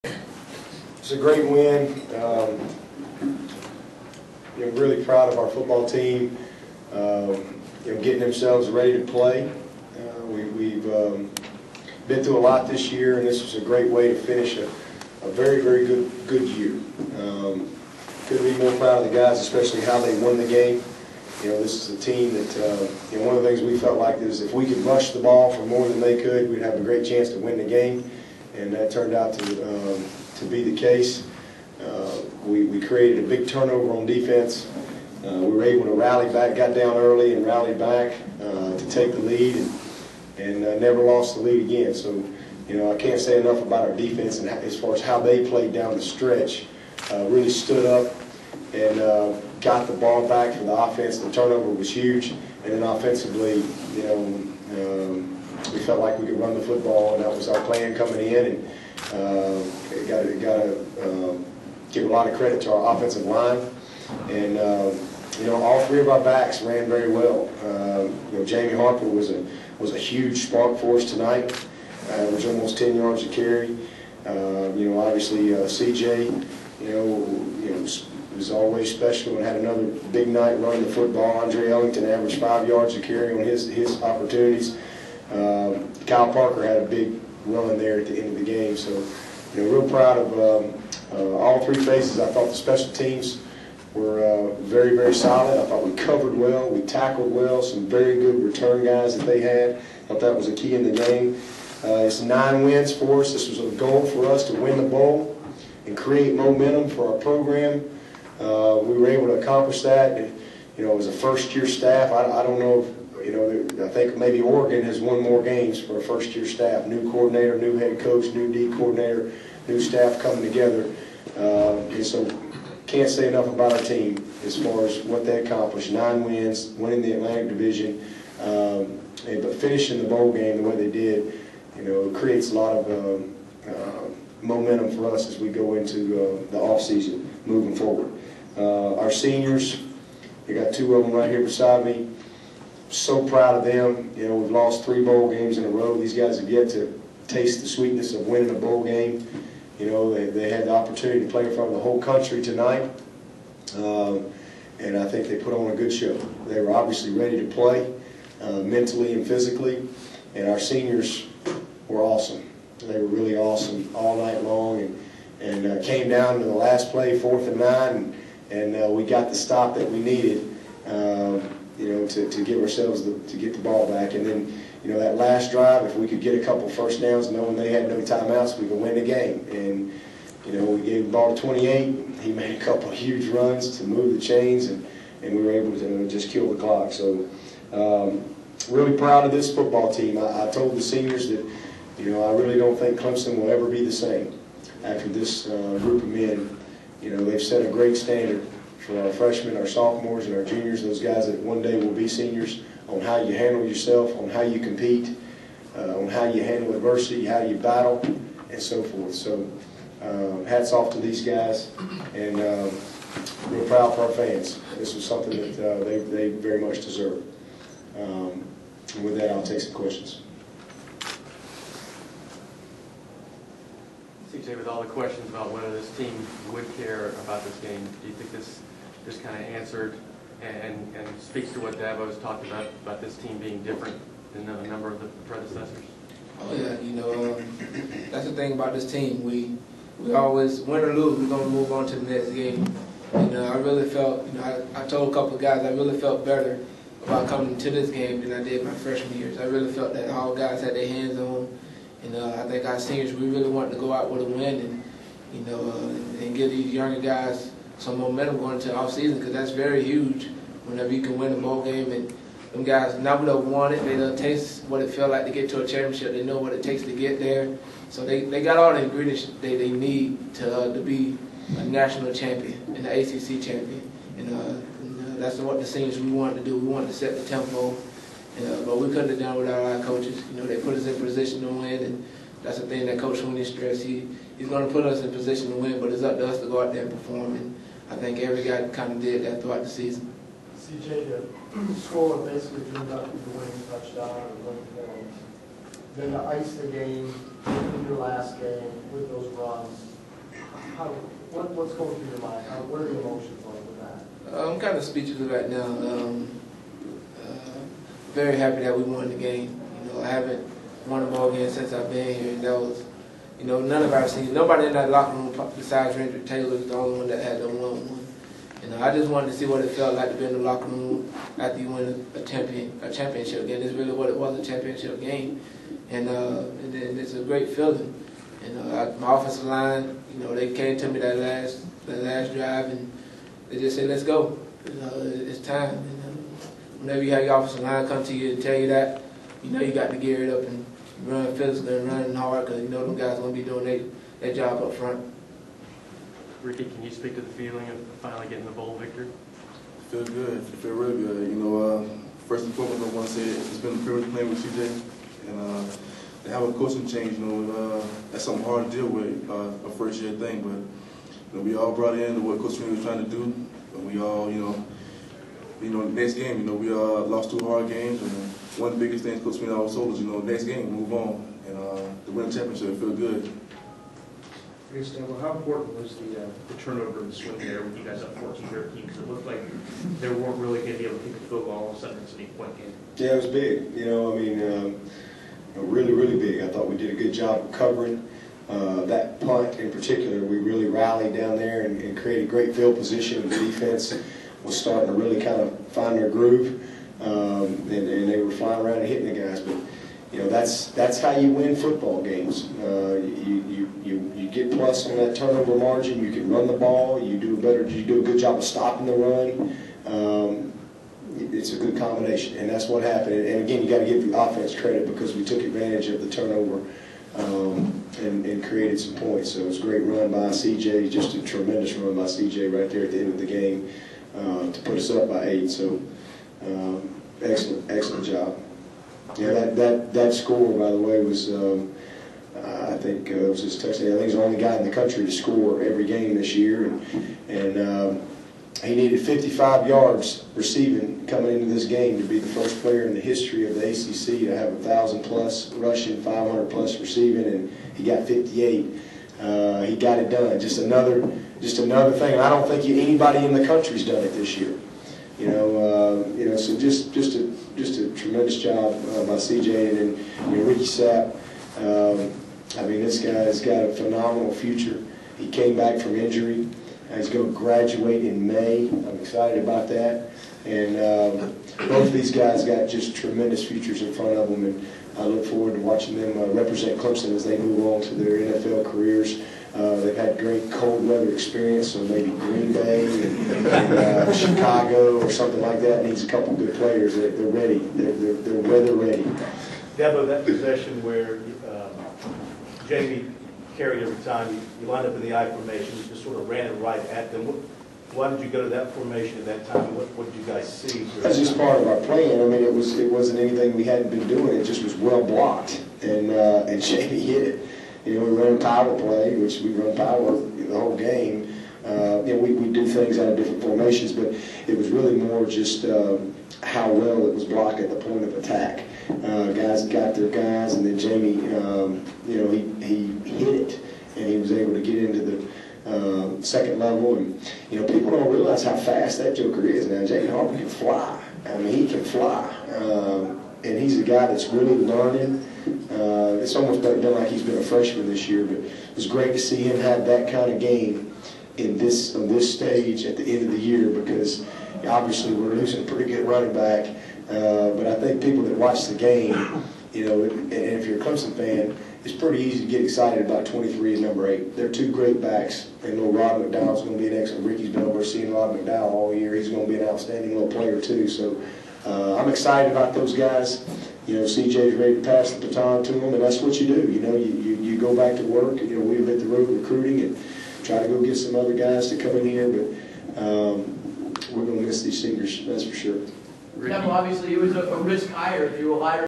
It's a great win. Really proud of our football team. Getting themselves ready to play. We've been through a lot this year, and this was a great way to finish a very, very good year. Couldn't be more proud of the guys, especially how they won the game. This is a team that, one of the things we felt like is if we could rush the ball for more than they could, we'd have a great chance to win the game, and that turned out to be the case. We created a big turnover on defense. We were able to rally back, got down early and rallied back to take the lead, and never lost the lead again. So, I can't say enough about our defense and as far as how they played down the stretch. Really stood up and got the ball back for the offense. The turnover was huge, and then offensively, we felt like we could run the football, and that was our plan coming in. And got to give a lot of credit to our offensive line, and all three of our backs ran very well. Jamie Harper was a huge spark for us tonight. Averaged almost 10 yards a carry. Obviously CJ, was always special and had another big night running the football. Andre Ellington averaged 5 yards a carry on his opportunities. Kyle Parker had a big run there at the end of the game. So, real proud of all three phases. I thought the special teams were very, very solid. I thought we covered well, we tackled well, some very good return guys that they had. I thought that was a key in the game. It's 9 wins for us. This was a goal for us to win the bowl and create momentum for our program. We were able to accomplish that. And, as a first-year staff, I don't know if, I think maybe Oregon has won more games for a first-year staff. New coordinator, new head coach, new D coordinator, new staff coming together. And so can't say enough about our team as far as what they accomplished. 9 wins, winning the Atlantic Division, but finishing the bowl game the way they did, it creates a lot of momentum for us as we go into the off-season moving forward. Our seniors, you got 2 of them right here beside me. So proud of them. We've lost 3 bowl games in a row. These guys have yet to taste the sweetness of winning a bowl game. They had the opportunity to play in front of the whole country tonight, and I think they put on a good show. They were obviously ready to play mentally and physically, and our seniors were awesome. They were really awesome all night long, and came down to the last play, 4th and 9, and we got the stop that we needed, to give ourselves to get the ball back. And then, that last drive, if we could get a couple first downs, knowing they had no timeouts, we could win the game. And we gave the ball to 28. He made a couple of huge runs to move the chains, and we were able to just kill the clock. So, really proud of this football team. I told the seniors that, I really don't think Clemson will ever be the same after this group of men. They've set a great standard for our freshmen, our sophomores, and our juniors, those guys that one day will be seniors, on how you handle yourself, on how you compete, on how you handle adversity, how you battle, and so forth. So hats off to these guys, and real proud for our fans. This was something that they very much deserve. And with that, I'll take some questions. CJ, with all the questions about whether this team would care about this game, do you think this just kind of answered and speaks to what Davo's talked about this team being different than a number of the predecessors? Oh yeah, that's the thing about this team. We always, win or lose, we're going to move on to the next game. And I really felt, I told a couple of guys, I really felt better about coming to this game than I did my freshman years. I really felt that all guys had their hands on. And I think our seniors, we really wanted to go out with a win and give these younger guys some momentum going into the offseason, because that's very huge whenever you can win a bowl game. And them guys, now we don't want it, they don't taste what it felt like to get to a championship. They know what it takes to get there. So they got all the ingredients they need to be a national champion and an ACC champion. And that's what the seniors we wanted to do. We wanted to set the tempo. But we couldn't have done without our coaches. They put us in position to win, and that's the thing that Coach Sweeney stressed. He's going to put us in position to win, but it's up to us to go out there and perform. And I think every guy kind of did that throughout the season. CJ, the score basically dreamed up the winning touchdown or winning points. Then to ice the game in your last game with those runs, What's going through your mind? What are the emotions like with that? I'm kind of speechless right now. Very happy that we won the game. You know, I haven't won a ball game since I've been here, and that was, you know, none of our seniors, nobody in that locker room besides Rendrick Taylor is the only one that had the 1-on-1. You know, I just wanted to see what it felt like to be in the locker room after you win a championship game. It's really what it was, a championship game, and it's a great feeling. And my offensive line, you know, they came to me that last drive, and they just said, "Let's go. You know, it's time." And whenever you have your offensive line come to you and tell you that, you know you got to gear it up and run physically and run hard, because you know them guys are going to be doing their job up front. Ricky, can you speak to the feeling of finally getting the bowl victory? Feel good. Feel really good. You know, first and foremost, I want to say it's been a privilege playing with CJ, and to have a coaching change, you know, that's something hard to deal with, a first-year thing. But you know, we all brought in what Coach Sweeney was trying to do, and we all, you know, next game, you know, we lost 2 hard games, and one of the biggest things Coach Sweeney always told us, you know, next game, move on, and to win a championship, it feel good. Well, how important was the turnover in the swing there when you guys up 14-13? Because it looked like they weren't really going to be able to kick the field goal. All of a sudden, it's an 8-point game. Yeah, it was big. You know, I mean, really, really big. I thought we did a good job of covering that punt in particular. We really rallied down there and created great field position. The defense was starting to really kind of find their groove, and they were flying around and hitting the guys. But you know, that's how you win football games. You get plus on that turnover margin. You can run the ball. You do a good job of stopping the run. It's a good combination, and that's what happened. And again, you got to give the offense credit, because we took advantage of the turnover and created some points. So it was a great run by CJ, just a tremendous run by CJ right there at the end of the game to put us up by 8. So excellent job. Yeah, that score, by the way, was I think it was his touchdown. I think he's the only guy in the country to score every game this year, and he needed 55 yards receiving coming into this game to be the first player in the history of the ACC to have 1,000+ rushing, 500+ receiving, and he got 58. He got it done. Just another thing. I don't think anybody in the country's done it this year. You know, so just a tremendous job by CJ, and then you know, Ricky Sapp. I mean, this guy's got a phenomenal future. He came back from injury. He's going to graduate in May. I'm excited about that. And both of these guys got just tremendous futures in front of them, and I look forward to watching them represent Clemson as they move on to their NFL careers. They've had great cold weather experience, so maybe Green Bay and Chicago or something like that needs a couple good players. They're ready. They're weather ready. Debo, that possession where Jamie carried every time, you lined up in the I formation, you just sort of ran it right at them. Why did you go to that formation at that time? What did you guys see? That's just part of our plan. I mean, it wasn't anything we hadn't been doing. It just was well blocked, and Jamie hit it. You know, we ran power play, which we run power the whole game. You know, we do things out of different formations, but it was really more just how well it was blocked at the point of attack. Guys got their guys, and then Jamie, you know, he hit it, and he was able to get into the second level. And you know, people don't realize how fast that joker is now. Jamie Harper can fly. I mean, he can fly, and he's a guy that's really learning. It's almost been like he's been a freshman this year, but it was great to see him have that kind of game on this stage at the end of the year, because obviously we're losing a pretty good running back. But I think people that watch the game, you know, and if you're a Clemson fan, it's pretty easy to get excited about 23 and number 8. They're 2 great backs. And little Rod McDowell's going to be an excellent. Ricky's been overseeing Rod McDowell all year. He's going to be an outstanding little player too. So I'm excited about those guys. You know, CJ's ready to pass the baton to them, and that's what you do. You know, you go back to work. You know, we've hit the road recruiting and try to go get some other guys to come in here, but we're going to miss these seniors, that's for sure. Obviously, it was a risk hire if you were hired.